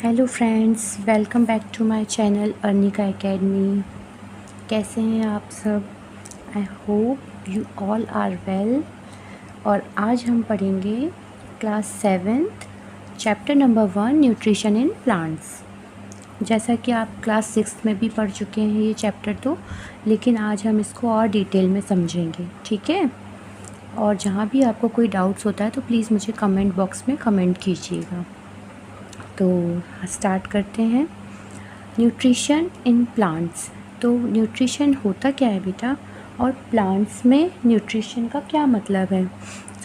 Hello friends, welcome back to my channel Arnika academy. कैसे हैं आप सब? आई होप यू ऑल आर वेल। और आज हम पढ़ेंगे class 7th chapter number 1 nutrition in plants. जैसा कि आप क्लास 6 में भी पढ़ चुके हैं ये चैप्टर तो, लेकिन आज हम इसको और डिटेल में समझेंगे, ठीक है। और जहाँ भी आपको कोई डाउट्स होता है तो प्लीज़ मुझे कमेंट बॉक्स में कमेंट कीजिएगा। तो स्टार्ट करते हैं। Nutrition in plants. तो न्यूट्रिशन होता क्या है बेटा, और प्लांट्स में न्यूट्रिशन का क्या मतलब है।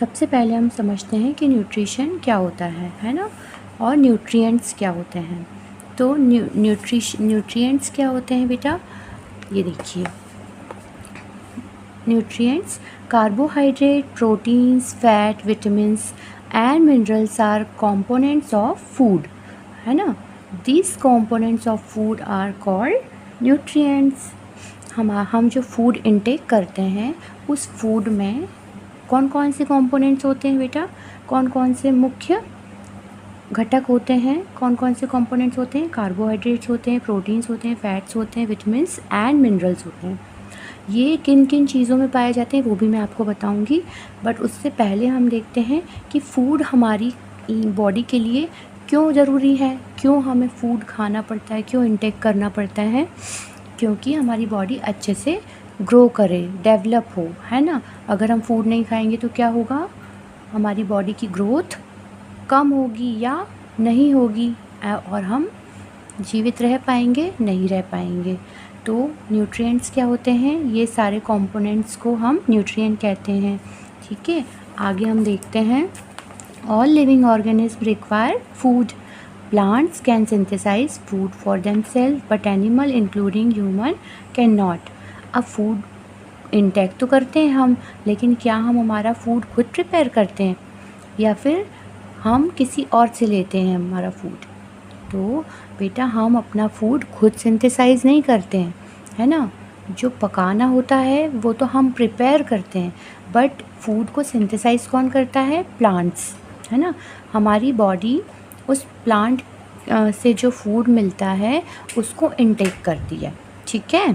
सबसे पहले हम समझते हैं कि न्यूट्रिशन क्या होता है ना, और न्यूट्रिएंट्स क्या होते हैं। तो न्यूट्रिएंट्स क्या होते हैं बेटा, ये देखिए। Nutrients carbohydrate, proteins, fat, vitamins and minerals are components of food, है ना। These components of food are called nutrients. हम जो फूड इनटेक करते हैं उस फूड में कौन कौन से कंपोनेंट्स होते हैं बेटा, कौन कौन से मुख्य घटक होते हैं, कौन कौन से कंपोनेंट्स होते हैं। कार्बोहाइड्रेट्स होते हैं, प्रोटीन्स होते हैं, फैट्स होते हैं, विटामिन्स एंड मिनरल्स होते हैं। ये किन किन चीज़ों में पाए जाते हैं वो भी मैं आपको बताऊंगी, बट उससे पहले हम देखते हैं कि फ़ूड हमारी बॉडी के लिए क्यों ज़रूरी है, क्यों हमें फ़ूड खाना पड़ता है, क्यों इनटेक करना पड़ता है। क्योंकि हमारी बॉडी अच्छे से ग्रो करे, डेवलप हो, है ना। अगर हम फूड नहीं खाएंगे तो क्या होगा, हमारी बॉडी की ग्रोथ कम होगी या नहीं होगी, और हम जीवित रह पाएंगे, नहीं रह पाएंगे। तो न्यूट्रिएंट्स क्या होते हैं, ये सारे कंपोनेंट्स को हम न्यूट्रिएंट कहते हैं, ठीक है। आगे हम देखते हैं। All living organism require food. Plants can synthesise food for themselves but animal including human can not. अब फूड इनटेक तो करते हैं हम, लेकिन क्या हम हमारा फूड खुद प्रिपेयर करते हैं या फिर हम किसी और से लेते हैं हमारा फूड। तो बेटा हम अपना फूड खुद सिंथेसाइज नहीं करते हैं, है ना। जो पकाना होता है वो तो हम प्रिपेयर करते हैं, बट फूड को सिंथेसाइज कौन करता है, प्लांट्स, है ना। हमारी बॉडी उस प्लांट से जो फूड मिलता है उसको इनटेक करती है, ठीक है।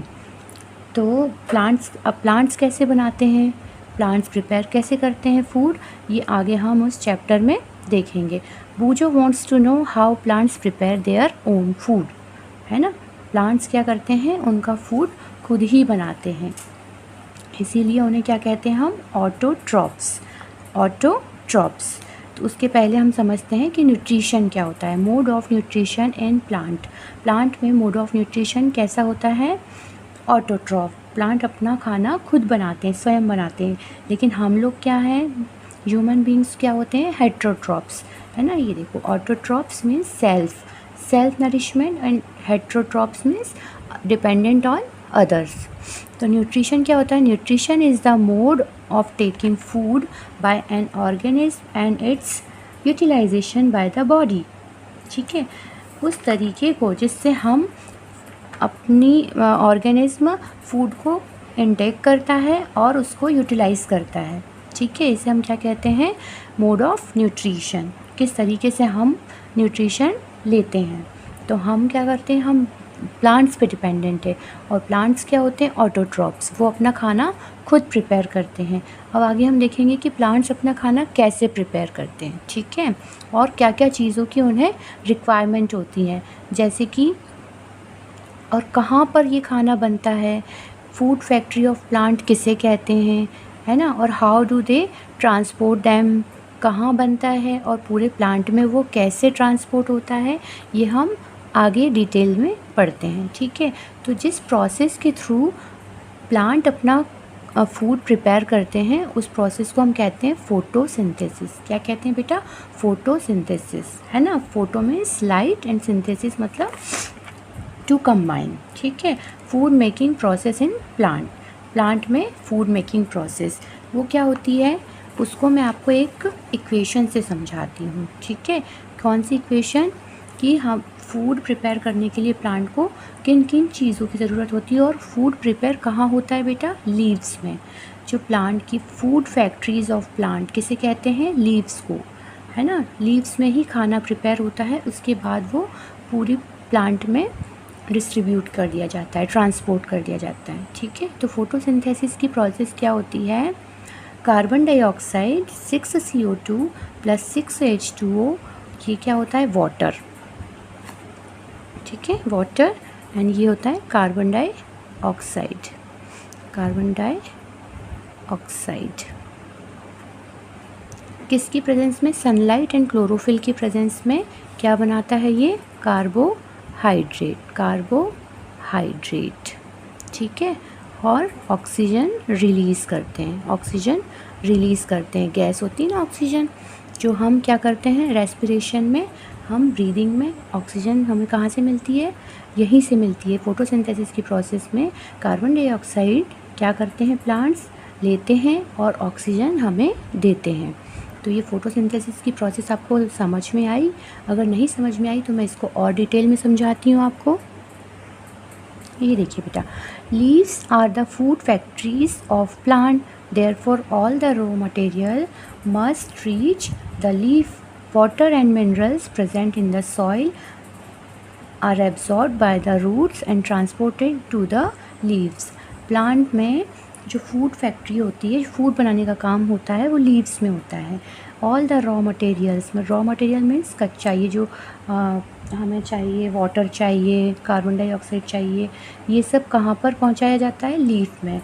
तो प्लांट्स कैसे बनाते हैं, प्लांट्स प्रिपेयर कैसे करते हैं फूड, ये आगे हम उस चैप्टर में देखेंगे। Boojho wants to know how plants prepare their own food, है ना। प्लांट्स क्या करते हैं, उनका फूड खुद ही बनाते हैं, इसीलिए उन्हें क्या कहते हैं हम, ऑटोट्रॉप्स। ऑटोट्रॉप्स। तो उसके पहले हम समझते हैं कि न्यूट्रिशन क्या होता है। Mode of nutrition in plant. Plant में मोड ऑफ न्यूट्रिशन कैसा होता है, ऑटोट्रॉफ। प्लांट अपना खाना खुद बनाते हैं, स्वयं बनाते हैं, लेकिन हम लोग क्या हैं, ह्यूमन बींग्स क्या होते हैं, हेट्रोट्रॉप्स, है ना। ये देखो, autotrophs means self nourishment and heterotrophs means dependent on others. तो न्यूट्रिशन क्या होता है, nutrition is the mode of taking food by an organism and its utilisation by the body, ठीक है। उस तरीके को जिससे हम अपनी ऑर्गेनिज्म फूड को इनटेक करता है और उसको यूटिलाइज़ करता है, ठीक है। इसे हम क्या कहते हैं, मोड ऑफ न्यूट्रिशन। किस तरीके से हम न्यूट्रिशन लेते हैं। तो हम क्या करते हैं, हम प्लांट्स पे डिपेंडेंट है, और प्लांट्स क्या होते हैं, ऑटोट्रॉप्स, वो अपना खाना खुद प्रिपेयर करते हैं। अब आगे हम देखेंगे कि प्लांट्स अपना खाना कैसे प्रिपेयर करते हैं, ठीक है, और क्या क्या चीज़ों की उन्हें रिक्वायरमेंट होती है, जैसे कि और कहाँ पर ये खाना बनता है, फूड फैक्ट्री ऑफ प्लांट किसे कहते हैं, है ना। और how do they transport them, कहाँ बनता है और पूरे प्लांट में वो कैसे ट्रांसपोर्ट होता है, ये हम आगे डिटेल में पढ़ते हैं, ठीक है। तो जिस प्रोसेस के थ्रू प्लांट अपना फूड प्रिपेयर करते हैं उस प्रोसेस को हम कहते हैं फोटोसिंथेसिस। क्या कहते हैं बेटा, फोटोसिंथेसिस, है ना। Photo means light and synthesis मतलब टू कंबाइन, ठीक है। Food making process in plant में फूड मेकिंग प्रोसेस वो क्या होती है, उसको मैं आपको एक इक्वेशन से समझाती हूँ, ठीक है। कौन सी इक्वेशन, कि हम फूड प्रिपेयर करने के लिए प्लांट को किन किन चीज़ों की ज़रूरत होती है, और फूड प्रिपेयर कहाँ होता है बेटा, लीव्स में। जो प्लांट की फूड फैक्ट्रीज ऑफ प्लांट किसे कहते हैं, लीव्स को, है ना, लीव्स में ही खाना प्रिपेयर होता है, उसके बाद वो पूरी प्लांट में डिस्ट्रीब्यूट कर दिया जाता है, ट्रांसपोर्ट कर दिया जाता है। ठीक है, तो फोटोसिंथेसिस की प्रोसेस क्या होती है, carbon dioxide 6CO2 plus 6H2O, ये क्या होता है, वाटर। ठीक है, वाटर, एंड ये होता है कार्बन डाइऑक्साइड। कार्बन डाइऑक्साइड किसकी प्रेजेंस में, सनलाइट एंड क्लोरोफिल की प्रेजेंस में क्या बनाता है, ये कार्बोहाइड्रेट। कार्बोहाइड्रेट, ठीक है, और ऑक्सीजन रिलीज़ करते हैं, ऑक्सीजन रिलीज़ करते हैं। गैस होती है ना ऑक्सीजन, जो हम क्या करते हैं रेस्पिरेशन में, हम ब्रीदिंग में ऑक्सीजन हमें कहाँ से मिलती है, यहीं से मिलती है। फोटोसिंथेसिस की प्रोसेस में कार्बन डाइऑक्साइड क्या करते हैं, प्लांट्स लेते हैं और ऑक्सीजन हमें देते हैं। तो ये फोटोसिंथेसिस की प्रोसेस आपको समझ में आई? अगर नहीं समझ में आई तो मैं इसको और डिटेल में समझाती हूँ आपको। ये देखिए बेटा, leaves are the food factories of plant, therefore all the raw material must reach the leaf. water and minerals present in the soil are absorbed by the roots and transported to the leaves. Plant में जो food factory होती है, food बनाने का काम होता है, वो लीव्स में होता है। ऑल द रॉ मटेरियल्स में, रॉ मटेरियल मीन्स कच्चा, ये जो हमें चाहिए, वाटर चाहिए, कार्बन डाइऑक्साइड चाहिए, ये सब कहाँ पर पहुँचाया जाता है, लीफ में।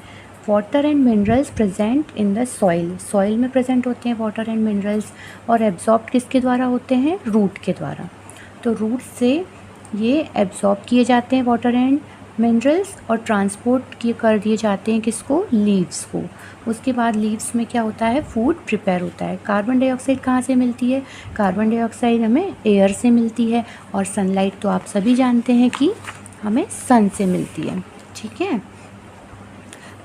Water and minerals present in the soil, soil में प्रेजेंट होते हैं वाटर एंड मिनरल्स, और एब्जॉर्ब किसके द्वारा होते हैं, रूट के द्वारा। तो रूट से ये एब्जॉर्ब किए जाते हैं वाटर एंड मिनरल्स, और ट्रांसपोर्ट किए कर दिए जाते हैं किसको, लीव्स को। उसके बाद लीव्स में क्या होता है, फूड प्रिपेयर होता है। कार्बन डाइऑक्साइड कहाँ से मिलती है, कार्बन डाइऑक्साइड हमें एयर से मिलती है, और सनलाइट तो आप सभी जानते हैं कि हमें सन से मिलती है। ठीक है,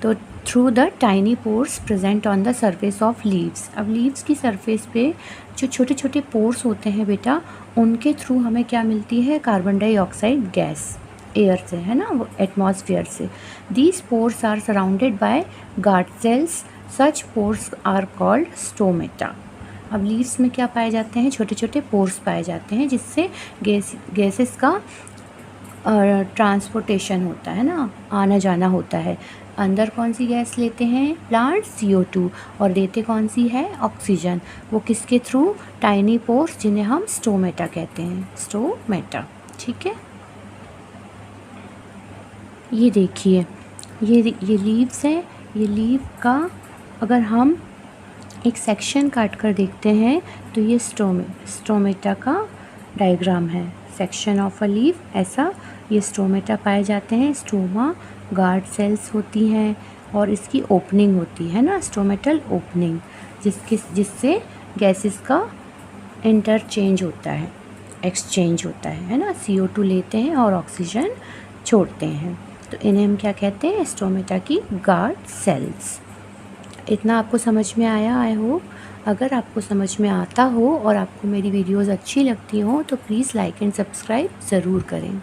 तो through the tiny pores present on the surface of leaves. अब लीव्स की सरफेस पे जो छोटे छोटे पोर्स होते हैं बेटा, उनके थ्रू हमें क्या मिलती है, कार्बन डाइऑक्साइड गैस, एयर से, है ना, वो एटमॉस्फेयर से। These pores are surrounded by guard cells, such pores are called stomata. अब लीव्स में क्या पाए जाते हैं, छोटे छोटे पोर्स पाए जाते हैं, जिससे गैसेस का ट्रांसपोर्टेशन होता है ना, आना जाना होता है। अंदर कौन सी गैस लेते हैं प्लांट, CO2, और देते कौन सी है, ऑक्सीजन। वो किसके थ्रू, टाइनी पोर्स, जिन्हें हम स्टोमेटा कहते हैं, स्टोमेटा। ठीक है, ये देखिए, ये लीव्स है, ये लीव का अगर हम एक सेक्शन काट कर देखते हैं तो ये स्टोमेटा का डायग्राम है। सेक्शन ऑफ अ लीफ, ऐसा ये स्टोमेटा पाए जाते हैं। स्टोमा गार्ड सेल्स होती हैं, और इसकी ओपनिंग होती है ना, स्टोमेटल ओपनिंग, जिससे गैसेस का इंटरचेंज होता है, एक्सचेंज होता है ना, CO2 लेते हैं और ऑक्सीजन छोड़ते हैं। तो इन्हें हम क्या कहते हैं, स्टोमेटा की गार्ड सेल्स। इतना आपको समझ में आया, आई होप। अगर आपको समझ में आता हो और आपको मेरी वीडियोज़ अच्छी लगती हो तो प्लीज़ लाइक एंड सब्सक्राइब ज़रूर करें।